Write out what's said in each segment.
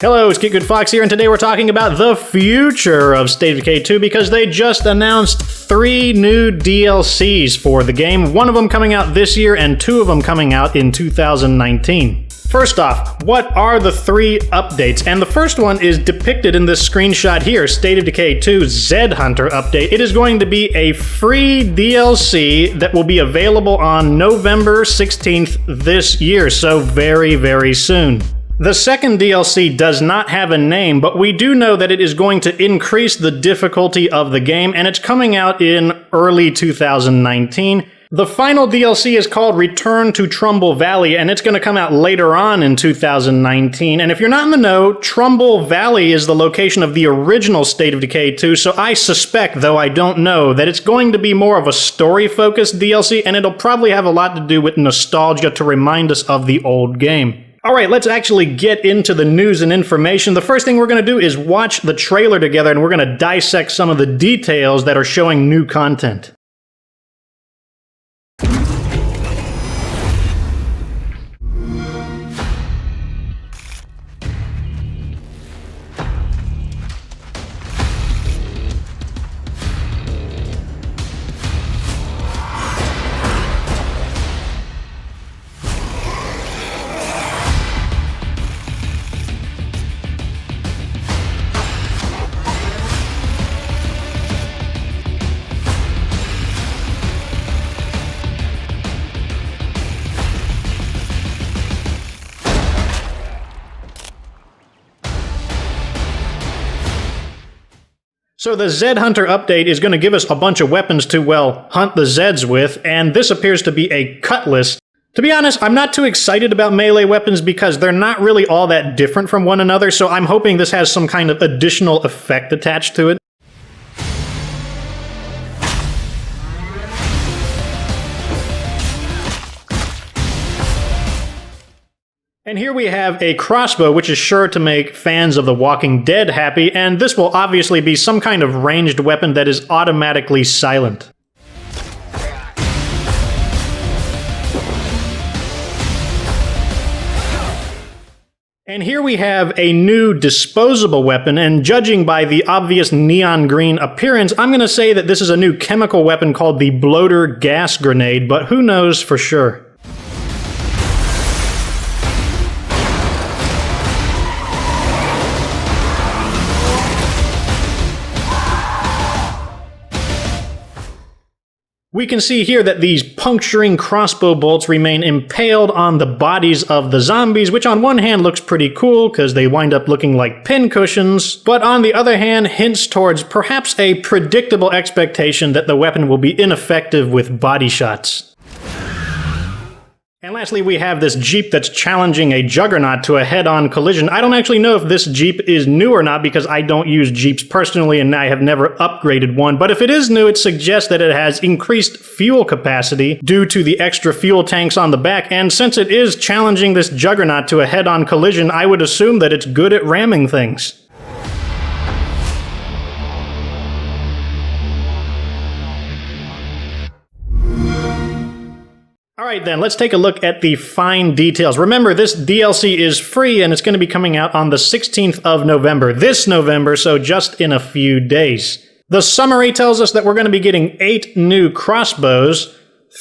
Hello, it's Get Good Fox here, and today we're talking about the future of State of Decay 2 because they just announced 3 new DLCs for the game, one of them coming out this year and 2 of them coming out in 2019. First off, what are the 3 updates? And the first one is depicted in this screenshot here, State of Decay 2 Zedhunter update. It is going to be a free DLC that will be available on November 16th this year, so very, very soon. The second DLC does not have a name, but we do know that it is going to increase the difficulty of the game, and it's coming out in early 2019. The final DLC is called Return to Trumbull Valley, and it's going to come out later on in 2019. And if you're not in the know, Trumbull Valley is the location of the original State of Decay 2, so I suspect, though I don't know, that it's going to be more of a story-focused DLC, and it'll probably have a lot to do with nostalgia to remind us of the old game. Alright, let's actually get into the news and information. The first thing we're going to do is watch the trailer together, and we're going to dissect some of the details that are showing new content. So the Zedhunter update is going to give us a bunch of weapons to, well, hunt the Zeds with, and this appears to be a cutlass. To be honest, I'm not too excited about melee weapons because they're not really all that different from one another, so I'm hoping this has some kind of additional effect attached to it. And here we have a crossbow, which is sure to make fans of The Walking Dead happy, and this will obviously be some kind of ranged weapon that is automatically silent. And here we have a new disposable weapon, and judging by the obvious neon green appearance, I'm going to say that this is a new chemical weapon called the Bloater Gas Grenade, but who knows for sure. We can see here that these puncturing crossbow bolts remain impaled on the bodies of the zombies, which on one hand looks pretty cool because they wind up looking like pincushions, but on the other hand hints towards perhaps a predictable expectation that the weapon will be ineffective with body shots. And lastly, we have this Jeep that's challenging a Juggernaut to a head-on collision. I don't actually know if this Jeep is new or not because I don't use Jeeps personally and I have never upgraded one, but if it is new, it suggests that it has increased fuel capacity due to the extra fuel tanks on the back, and since it is challenging this Juggernaut to a head-on collision, I would assume that it's good at ramming things. Alright then, let's take a look at the fine details. Remember, this DLC is free and it's going to be coming out on the 16th of November, this November, so just in a few days. The summary tells us that we're going to be getting 8 new crossbows,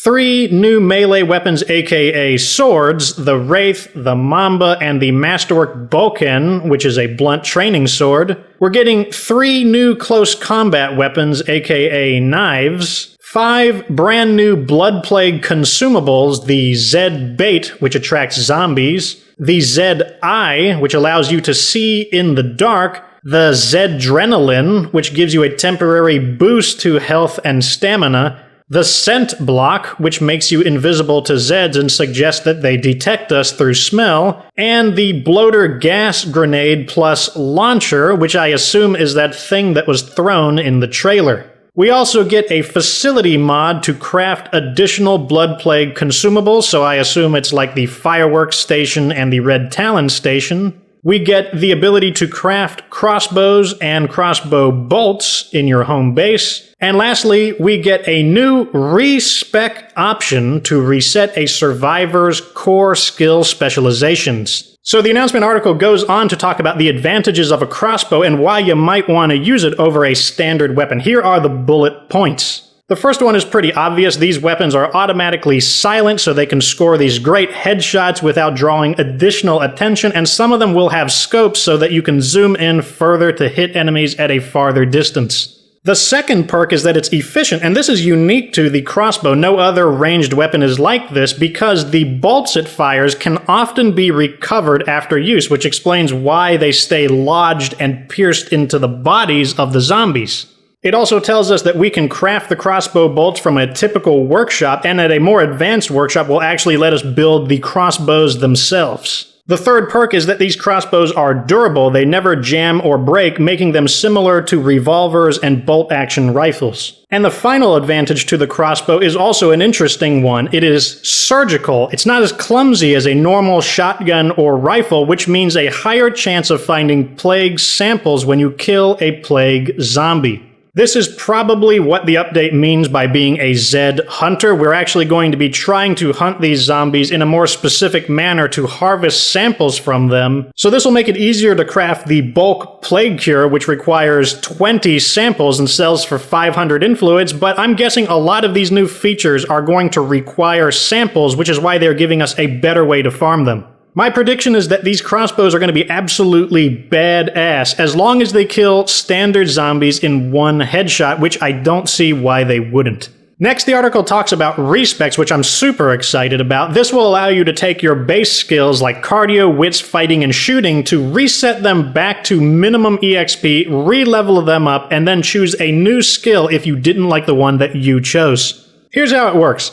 3 new melee weapons aka swords, the Wraith, the Mamba, and the Masterwork Boken, which is a blunt training sword. We're getting 3 new close combat weapons aka knives, 5 brand new Blood Plague consumables, the Zed Bait, which attracts zombies, the Zed Eye, which allows you to see in the dark, the Zedrenaline, which gives you a temporary boost to health and stamina, the Scent Block, which makes you invisible to Zeds and suggests that they detect us through smell, and the Bloater Gas Grenade plus Launcher, which I assume is that thing that was thrown in the trailer. We also get a facility mod to craft additional Blood Plague consumables, so I assume it's like the Fireworks Station and the Red Talon Station. We get the ability to craft crossbows and crossbow bolts in your home base. And lastly, we get a new respec option to reset a survivor's core skill specializations. So the announcement article goes on to talk about the advantages of a crossbow and why you might want to use it over a standard weapon. Here are the bullet points. The first one is pretty obvious. These weapons are automatically silent, so they can score these great headshots without drawing additional attention, and some of them will have scopes so that you can zoom in further to hit enemies at a farther distance. The second perk is that it's efficient, and this is unique to the crossbow. No other ranged weapon is like this because the bolts it fires can often be recovered after use, which explains why they stay lodged and pierced into the bodies of the zombies. It also tells us that we can craft the crossbow bolts from a typical workshop, and at a more advanced workshop will actually let us build the crossbows themselves. The third perk is that these crossbows are durable. They never jam or break, making them similar to revolvers and bolt-action rifles. And the final advantage to the crossbow is also an interesting one. It is surgical. It's not as clumsy as a normal shotgun or rifle, which means a higher chance of finding plague samples when you kill a plague zombie. This is probably what the update means by being a Zedhunter. We're actually going to be trying to hunt these zombies in a more specific manner to harvest samples from them. So this will make it easier to craft the bulk plague cure, which requires 20 samples and sells for 500 influence, but I'm guessing a lot of these new features are going to require samples, which is why they're giving us a better way to farm them. My prediction is that these crossbows are going to be absolutely badass as long as they kill standard zombies in one headshot, which I don't see why they wouldn't. Next, the article talks about respecs, which I'm super excited about. This will allow you to take your base skills like cardio, wits, fighting, and shooting to reset them back to minimum EXP, re-level them up, and then choose a new skill if you didn't like the one that you chose. Here's how it works.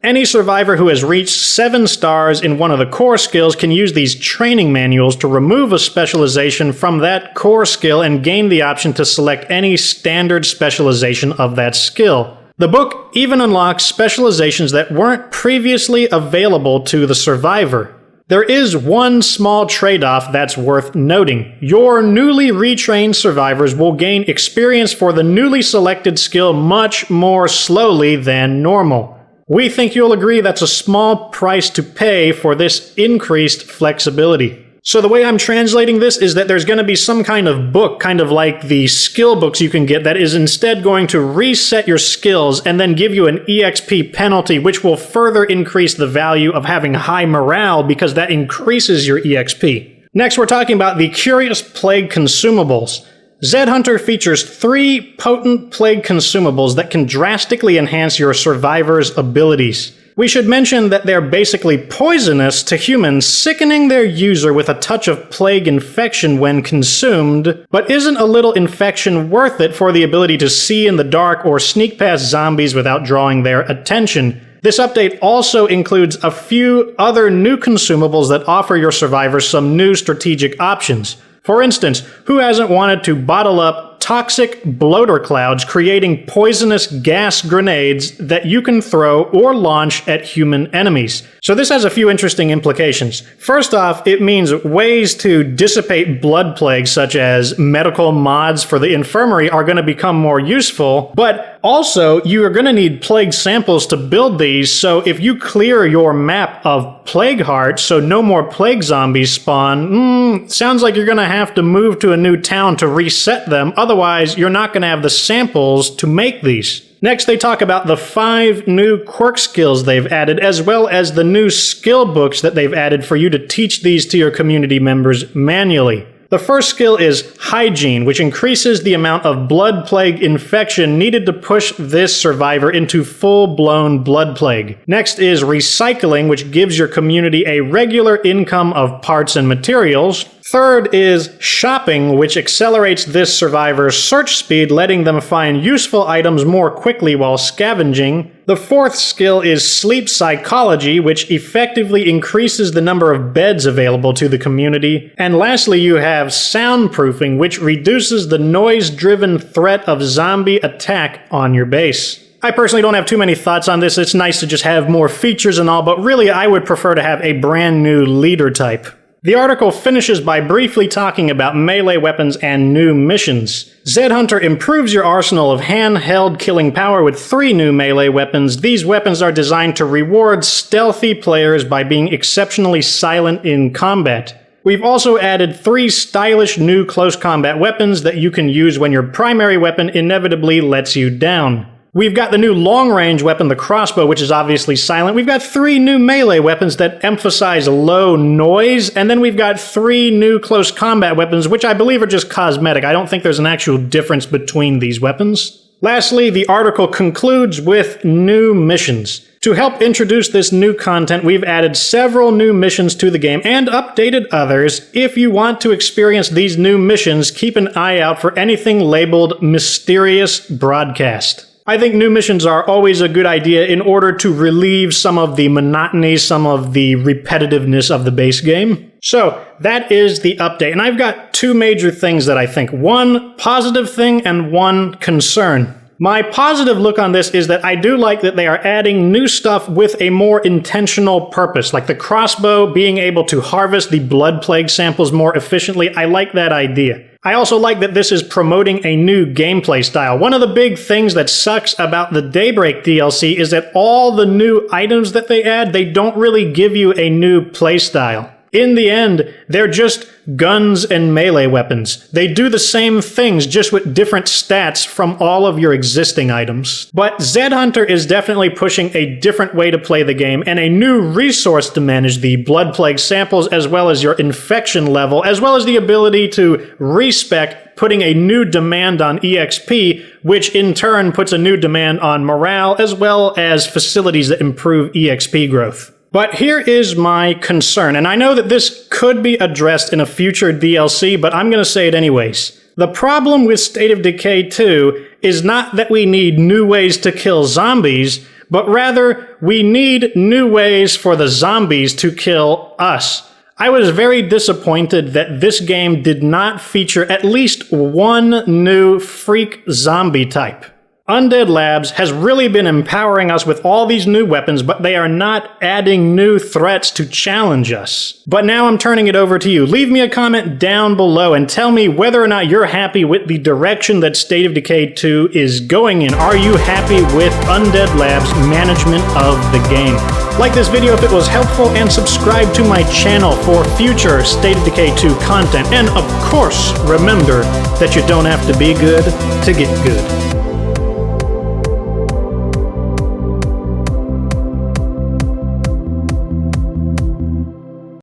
Any survivor who has reached 7 stars in one of the core skills can use these training manuals to remove a specialization from that core skill and gain the option to select any standard specialization of that skill. The book even unlocks specializations that weren't previously available to the survivor. There is one small trade-off that's worth noting. Your newly retrained survivors will gain experience for the newly selected skill much more slowly than normal. We think you'll agree that's a small price to pay for this increased flexibility. So the way I'm translating this is that there's going to be some kind of book, kind of like the skill books you can get, that is instead going to reset your skills and then give you an EXP penalty, which will further increase the value of having high morale because that increases your EXP. Next, we're talking about the Curious Plague Consumables. Zedhunter features 3 potent plague consumables that can drastically enhance your survivor's abilities. We should mention that they're basically poisonous to humans, sickening their user with a touch of plague infection when consumed, but isn't a little infection worth it for the ability to see in the dark or sneak past zombies without drawing their attention? This update also includes a few other new consumables that offer your survivors some new strategic options. For instance, who hasn't wanted to bottle up toxic bloater clouds, creating poisonous gas grenades that you can throw or launch at human enemies? So this has a few interesting implications. First off, it means ways to dissipate blood plagues, such as medical mods for the infirmary, are going to become more useful, but also you are going to need plague samples to build these, so if you clear your map of plague hearts so no more plague zombies spawn, sounds like you're going to have to move to a new town to reset them, otherwise you're not going to have the samples to make these. Next, they talk about the 5 new Quirk Skills they've added, as well as the new skill books that they've added for you to teach these to your community members manually. The first skill is Hygiene, which increases the amount of blood plague infection needed to push this survivor into full-blown blood plague. Next is Recycling, which gives your community a regular income of parts and materials. Third is Shopping, which accelerates this survivor's search speed, letting them find useful items more quickly while scavenging. The fourth skill is Sleep Psychology, which effectively increases the number of beds available to the community. And lastly, you have Soundproofing, which reduces the noise-driven threat of zombie attack on your base. I personally don't have too many thoughts on this. It's nice to just have more features and all, but really I would prefer to have a brand new leader type. The article finishes by briefly talking about melee weapons and new missions. Zedhunter improves your arsenal of handheld killing power with 3 new melee weapons. These weapons are designed to reward stealthy players by being exceptionally silent in combat. We've also added 3 stylish new close combat weapons that you can use when your primary weapon inevitably lets you down. We've got the new long-range weapon, the crossbow, which is obviously silent. We've got 3 new melee weapons that emphasize low noise, and then we've got 3 new close combat weapons, which I believe are just cosmetic. I don't think there's an actual difference between these weapons. Lastly, the article concludes with new missions. To help introduce this new content, we've added several new missions to the game and updated others. If you want to experience these new missions, keep an eye out for anything labeled Mysterious Broadcast. I think new missions are always a good idea in order to relieve some of the monotony, some of the repetitiveness of the base game. So, that is the update, and I've got 2 major things that I think. One positive thing and one concern. My positive look on this is that I do like that they are adding new stuff with a more intentional purpose, like the crossbow being able to harvest the blood plague samples more efficiently. I like that idea. I also like that this is promoting a new gameplay style. One of the big things that sucks about the Daybreak DLC is that all the new items that they add, they don't really give you a new playstyle. In the end, they're just guns and melee weapons. They do the same things, just with different stats from all of your existing items. But Zedhunter is definitely pushing a different way to play the game, and a new resource to manage the blood plague samples, as well as your infection level, as well as the ability to respec, putting a new demand on EXP, which in turn puts a new demand on morale, as well as facilities that improve EXP growth. But here is my concern, and I know that this could be addressed in a future DLC, but I'm going to say it anyways. The problem with State of Decay 2 is not that we need new ways to kill zombies, but rather we need new ways for the zombies to kill us. I was very disappointed that this game did not feature at least one new freak zombie type. Undead Labs has really been empowering us with all these new weapons, but they are not adding new threats to challenge us. But now I'm turning it over to you. Leave me a comment down below and tell me whether or not you're happy with the direction that State of Decay 2 is going in. Are you happy with Undead Labs' management of the game? Like this video if it was helpful, and subscribe to my channel for future State of Decay 2 content. And of course, remember that you don't have to be good to get good.